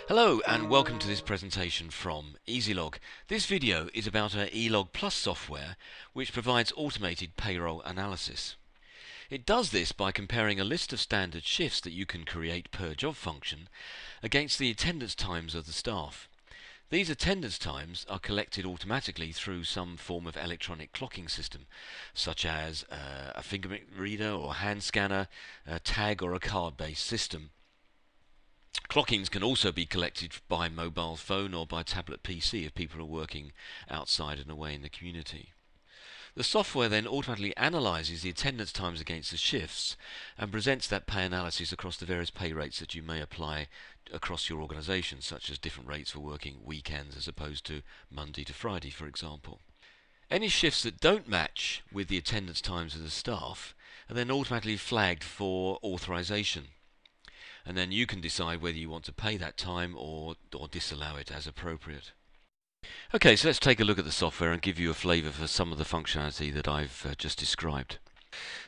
Hello and welcome to this presentation from easyLog. This video is about our easyLog Plus software which provides automated payroll analysis. It does this by comparing a list of standard shifts that you can create per job function against the attendance times of the staff. These attendance times are collected automatically through some form of electronic clocking system, such as a fingerprint reader or hand scanner, a tag or a card-based system. Clockings can also be collected by mobile phone or by tablet PC if people are working outside and away in the community. The software then automatically analyses the attendance times against the shifts and presents that pay analysis across the various pay rates that you may apply across your organisation, such as different rates for working weekends as opposed to Monday to Friday, for example. Any shifts that don't match with the attendance times of the staff are then automatically flagged for authorisation, and then you can decide whether you want to pay that time or disallow it as appropriate. Okay, so let's take a look at the software and give you a flavour for some of the functionality that I've just described.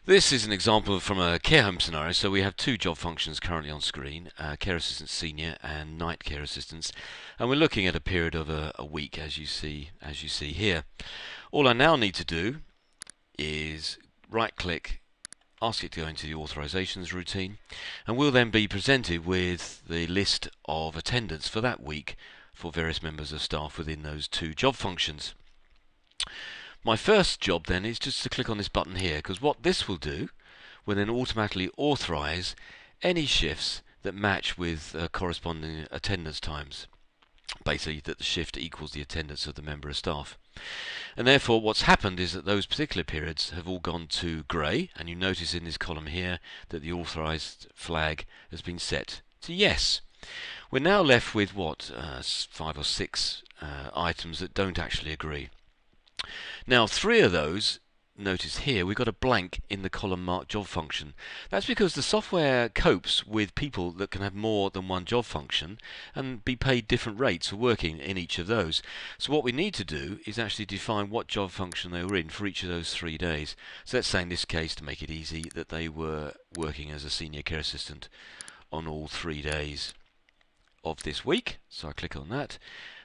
This is an example from a care home scenario. So we have two job functions currently on screen, care assistant senior and night care assistants, and we're looking at a period of a week as you see here. All I now need to do is right click, ask it to go into the authorizations routine, and we'll then be presented with the list of attendance for that week for various members of staff within those two job functions. My first job then is just to click on this button here, because what this will do will then automatically authorize any shifts that match with corresponding attendance times. Basically that the shift equals the attendance of the member of staff. And therefore what's happened is that those particular periods have all gone to grey, and you notice in this column here that the authorised flag has been set to yes. We're now left with 5 or 6 items that don't actually agree. Now 3 of those, notice here, we've got a blank in the column marked job function. That's because the software copes with people that can have more than one job function and be paid different rates for working in each of those. So what we need to do is actually define what job function they were in for each of those 3 days. So let's say in this case, to make it easy, that they were working as a senior care assistant on all 3 days of this week. So I click on that.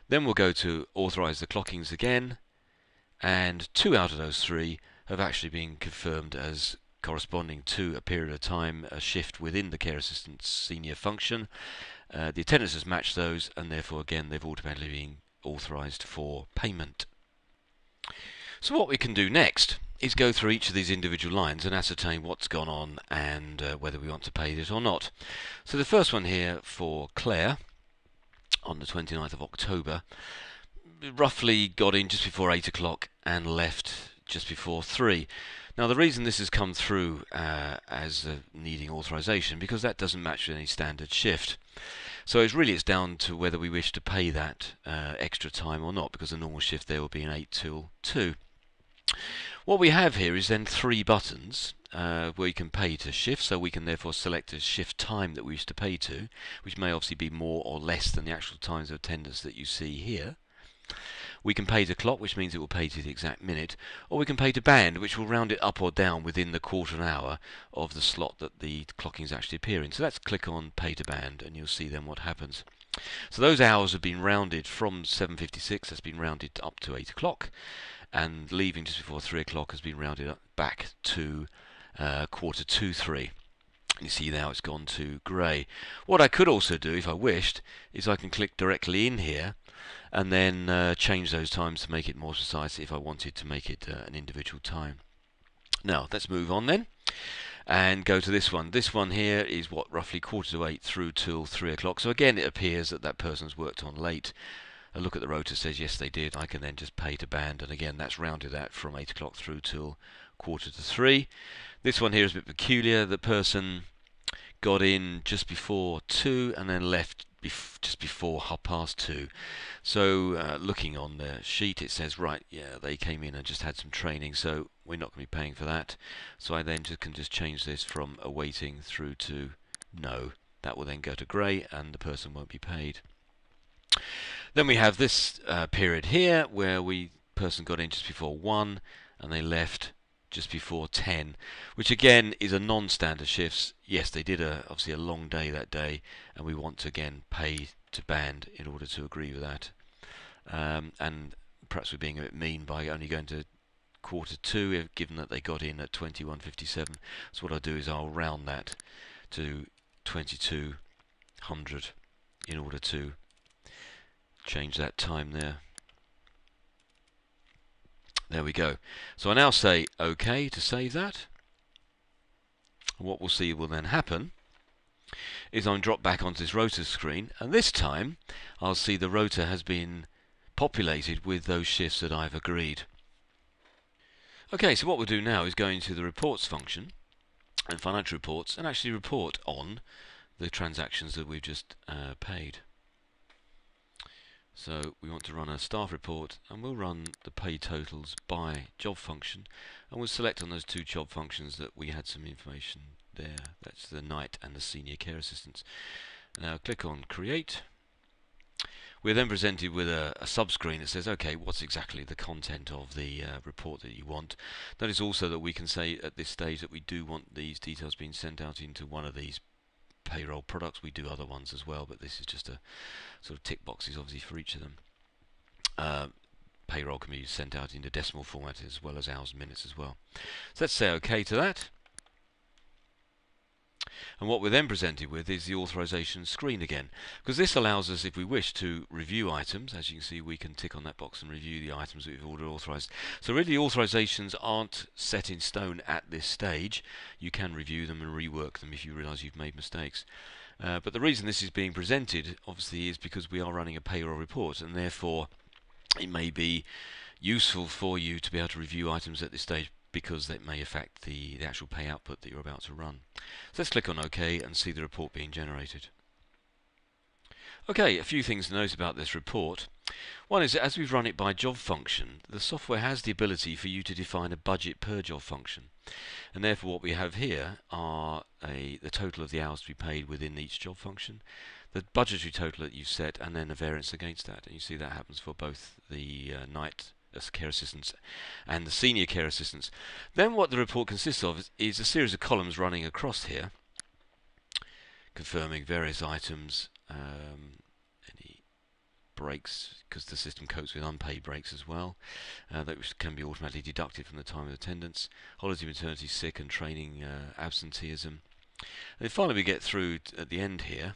Then we'll go to authorize the clockings again, and 2 out of those 3 have actually been confirmed as corresponding to a period of time, a shift within the care assistant senior function. The attendance has matched those, and therefore again they've automatically been authorised for payment. So what we can do next is go through each of these individual lines and ascertain what's gone on and whether we want to pay it or not. So the first one here for Claire on the 29th of October roughly got in just before 8 o'clock and left just before 3. Now the reason this has come through as needing authorization, because that doesn't match with any standard shift. So it's down to whether we wish to pay that extra time or not, because the normal shift there will be an 8 till 2. What we have here is then 3 buttons where you can pay to shift, so we can therefore select a shift time that we wish to pay to, which may obviously be more or less than the actual times of attendance that you see here. We can pay to clock, which means it will pay to the exact minute, or we can pay to band, which will round it up or down within the quarter of an hour of the slot that the clockings actually appear in. So let's click on pay to band and you'll see then what happens. So those hours have been rounded from 7:56, that's been rounded up to 8 o'clock, and leaving just before 3 o'clock has been rounded up back to 2:45. You see now it's gone to grey. What I could also do if I wished is I can click directly in here and then change those times to make it more precise if I wanted to make it an individual time. Now let's move on then and go to this one. This one here is roughly 7:45 through till 3 o'clock. So again it appears that that person's worked on late. A look at the rotor says yes they did. I can then just pay to band, and again that's rounded out from 8 o'clock through till 2:45. This one here is a bit peculiar. The person got in just before 2 and then left just before 2:30. So looking on the sheet it says, right, yeah, they came in and just had some training, so we're not going to be paying for that. So I then can just change this from awaiting through to no. That will then go to grey and the person won't be paid. Then we have this period here where person got in just before 1 and they left just before 10, which again is a non-standard shifts. Yes, they did obviously a long day that day, and we want to again pay to band in order to agree with that. And perhaps we're being a bit mean by only going to quarter two, given that they got in at 21:57. So what I'll do is I'll round that to 2200 in order to change that time there. There we go. So I now say OK to save that. What we'll see will then happen is I'm dropped back onto this rotor screen, and this time I'll see the rotor has been populated with those shifts that I've agreed. Okay, so what we'll do now is go into the reports function and financial reports and actually report on the transactions that we've just paid. So we want to run a staff report, and we'll run the pay totals by job function, and we'll select on those two job functions that we had some information there. That's the night and the senior care assistants. Now click on create. We're then presented with a subscreen that says, okay, what's exactly the content of the report that you want. Notice also that we can say at this stage that we do want these details being sent out into one of these payroll products. We do other ones as well, but this is just a sort of tick boxes obviously for each of them. Payroll can be sent out into decimal format as well as hours and minutes as well. So let's say OK to that. And what we're then presented with is the authorization screen again, because this allows us, if we wish, to review items. As you can see, we can tick on that box and review the items that we've already authorized. So really, the authorizations aren't set in stone at this stage. You can review them and rework them if you realize you've made mistakes. But the reason this is being presented, obviously, is because we are running a payroll report, and therefore it may be useful for you to be able to review items at this stage, because that may affect the actual pay output that you're about to run. So let's click on OK and see the report being generated. Okay, a few things to note about this report. One is that as we've run it by job function, the software has the ability for you to define a budget per job function. And therefore what we have here are the total of the hours to be paid within each job function, the budgetary total that you've set, and then a variance against that. And you see that happens for both the night care assistants and the senior care assistants. Then what the report consists of is a series of columns running across here, confirming various items, any breaks, because the system copes with unpaid breaks as well, that can be automatically deducted from the time of attendance, holiday, maternity, sick and training absenteeism. And then finally we get through at the end here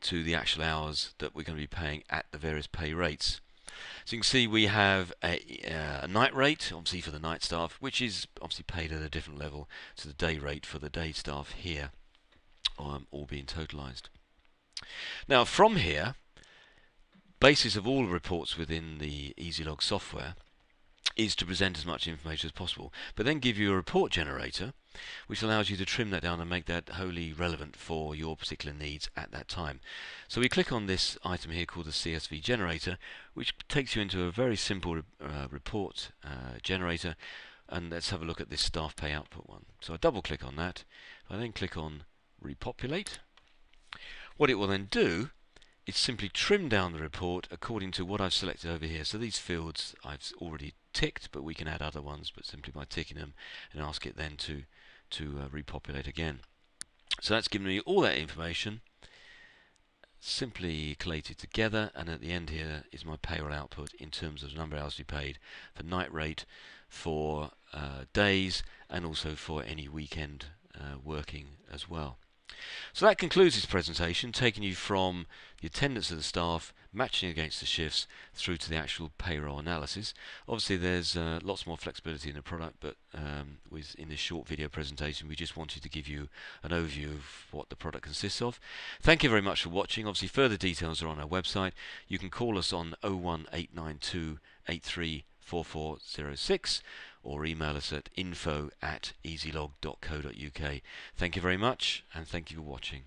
to the actual hours that we're going to be paying at the various pay rates. So you can see we have a night rate, obviously for the night staff, which is obviously paid at a different level to the day rate for the day staff here, all being totalized. Now from here, basis of all reports within the easyLog software is to present as much information as possible, but then give you a report generator which allows you to trim that down and make that wholly relevant for your particular needs at that time. So we click on this item here called the CSV generator, which takes you into a very simple report generator, and let's have a look at this staff pay output one. So I double click on that. I then click on repopulate. What it will then do is simply trim down the report according to what I've selected over here. So these fields I've already ticked, but we can add other ones, but simply by ticking them, and ask it then to repopulate again. So that's given me all that information simply collated together, and at the end here is my payroll output in terms of the number of hours to be paid, for night rate, for days, and also for any weekend working as well. So that concludes this presentation, taking you from the attendance of the staff, matching against the shifts, through to the actual payroll analysis. Obviously there's lots more flexibility in the product, but in this short video presentation we just wanted to give you an overview of what the product consists of. Thank you very much for watching. Obviously further details are on our website. You can call us on 01892 834406 or email us at info@easylog.co.uk. Thank you very much, and thank you for watching.